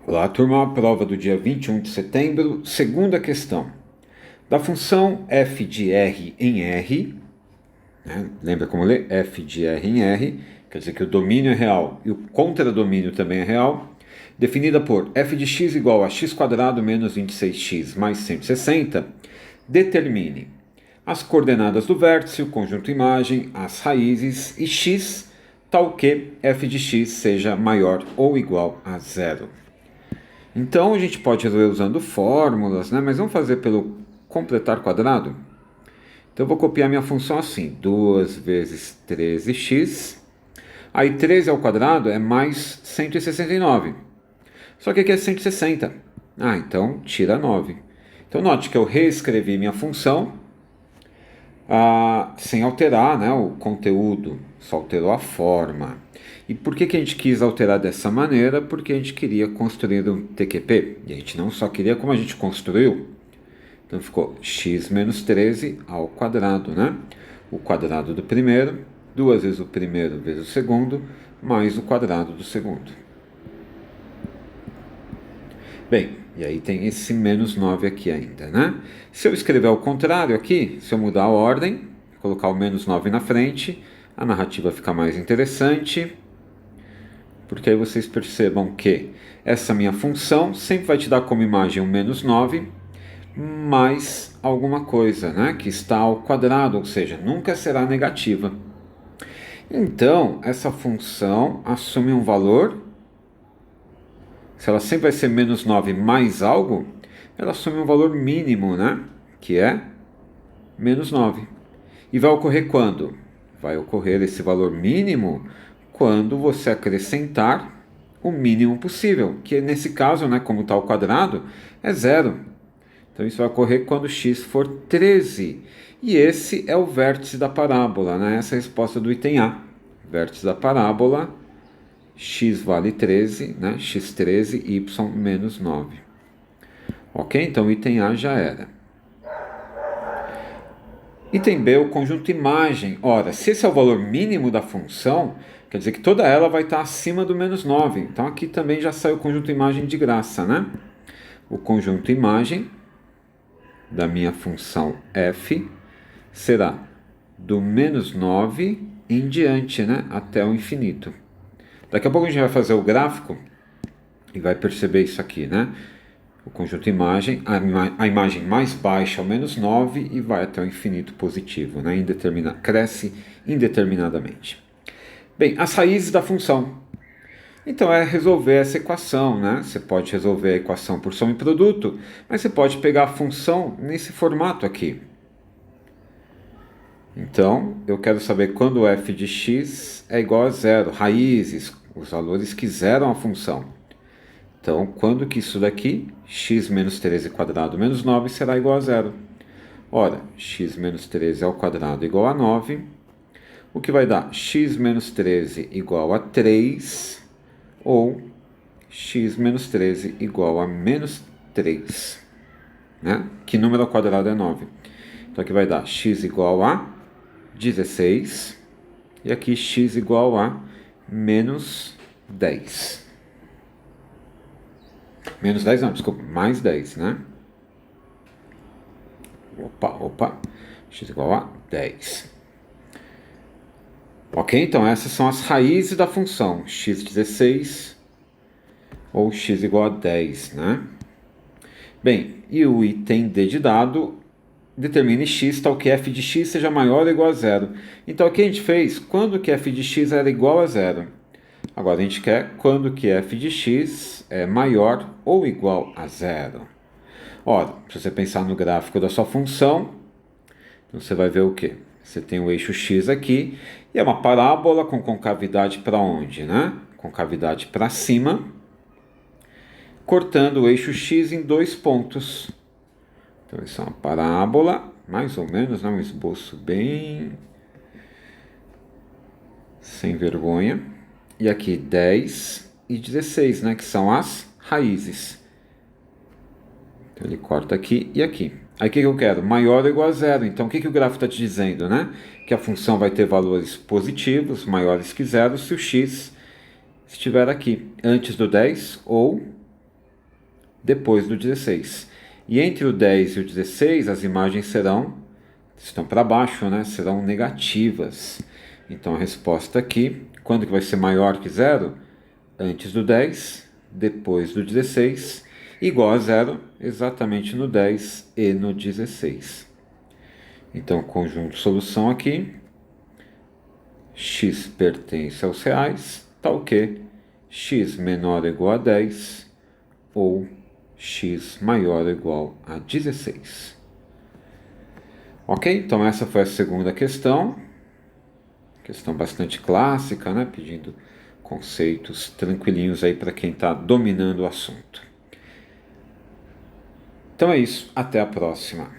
Olá, turma. Prova do dia 21 de setembro, segunda questão. Da função f de r em r, né? Lembra como ler? F de r em r, quer dizer que o domínio é real e o contradomínio também é real, definida por f de x igual a x² menos 26x mais 160, determine as coordenadas do vértice, o conjunto imagem, as raízes e x, tal que f de x seja maior ou igual a zero. Então a gente pode resolver usando fórmulas, né? Mas vamos fazer pelo completar quadrado? Então eu vou copiar minha função assim, 2 vezes 13x, aí 13 ao quadrado é mais 169, só que aqui é 160, então tira 9. Então note que eu reescrevi minha função sem alterar, né, o conteúdo, só alterou a forma. E por que a gente quis alterar dessa maneira? Porque a gente queria construir um TQP, e a gente não só queria como a gente construiu. Então ficou x menos 13 ao quadrado, né? O quadrado do primeiro, 2 vezes o primeiro vezes o segundo, mais o quadrado do segundo. Bem, e aí tem esse menos 9 aqui ainda, né? Se eu escrever ao contrário aqui, se eu mudar a ordem, colocar o menos 9 na frente, a narrativa fica mais interessante, porque aí vocês percebam que essa minha função sempre vai te dar como imagem um menos 9, mais alguma coisa, né, que está ao quadrado, ou seja, nunca será negativa. Então, essa função assume um valor, se ela sempre vai ser menos 9 mais algo, ela assume um valor mínimo, né, que é menos 9. E vai ocorrer quando? Vai ocorrer esse valor mínimo quando você acrescentar o mínimo possível, que nesse caso, né, como está ao quadrado, é zero. Então isso vai ocorrer quando x for 13. E esse é o vértice da parábola, né? Essa é a resposta do item A. Vértice da parábola, x vale 13, né? x13, y menos 9. Ok? Então o item A já era. Item B, o conjunto imagem. Ora, se esse é o valor mínimo da função, quer dizer que toda ela vai estar acima do menos 9. Então aqui também já saiu o conjunto imagem de graça, né? O conjunto imagem da minha função f será do menos 9 em diante, né, até o infinito. Daqui a pouco a gente vai fazer o gráfico e vai perceber isso aqui, né? O conjunto imagem, a imagem mais baixa é o menos 9 e vai até o infinito positivo, né? Cresce indeterminadamente. Bem, as raízes da função. Então é resolver essa equação, né? Você pode resolver a equação por soma e produto, mas você pode pegar a função nesse formato aqui. Então, eu quero saber quando f de x é igual a zero, raízes, os valores que zeram a função. Então, quando que isso daqui, x menos 13 quadrado menos 9, será igual a zero? Ora, x menos 13 ao quadrado igual a 9, o que vai dar x menos 13 igual a 3, ou x menos 13 igual a menos 3. Né? Que número ao quadrado é 9? Então aqui vai dar x igual a 16, e aqui x igual a menos 10. Menos 10 não, desculpa, mais 10, né? Opa, x igual a 10. Ok, então essas são as raízes da função, x16 ou x igual a 10, né? Bem, e o item D de dado determine x tal que f de x seja maior ou igual a zero. Então aqui a gente fez quando que f de x era igual a zero. Agora a gente quer quando que f de x é maior ou igual a zero. Ora, se você pensar no gráfico da sua função, então você vai ver o quê? Você tem o eixo x aqui, e é uma parábola com concavidade para onde, né? Concavidade para cima, cortando o eixo x em dois pontos. Então isso é uma parábola, mais ou menos, né? Um esboço bem sem vergonha. E aqui 10 e 16, né? Que são as raízes. Então ele corta aqui e aqui. Aí o que eu quero? Maior ou igual a zero. Então o que o gráfico está te dizendo, né? Que a função vai ter valores positivos, maiores que zero, se o x estiver aqui, antes do 10 ou depois do 16. E entre o 10 e o 16, as imagens estão para baixo, né? Serão negativas. Então a resposta aqui, quando que vai ser maior que zero? Antes do 10, depois do 16, igual a zero, exatamente no 10 e no 16. Então, conjunto solução aqui, x pertence aos reais, tal que x menor ou igual a 10 ou x maior ou igual a 16. Ok? Então essa foi a segunda questão bastante clássica, né? Pedindo conceitos tranquilinhos aí para quem está dominando o assunto. Então é isso, até a próxima.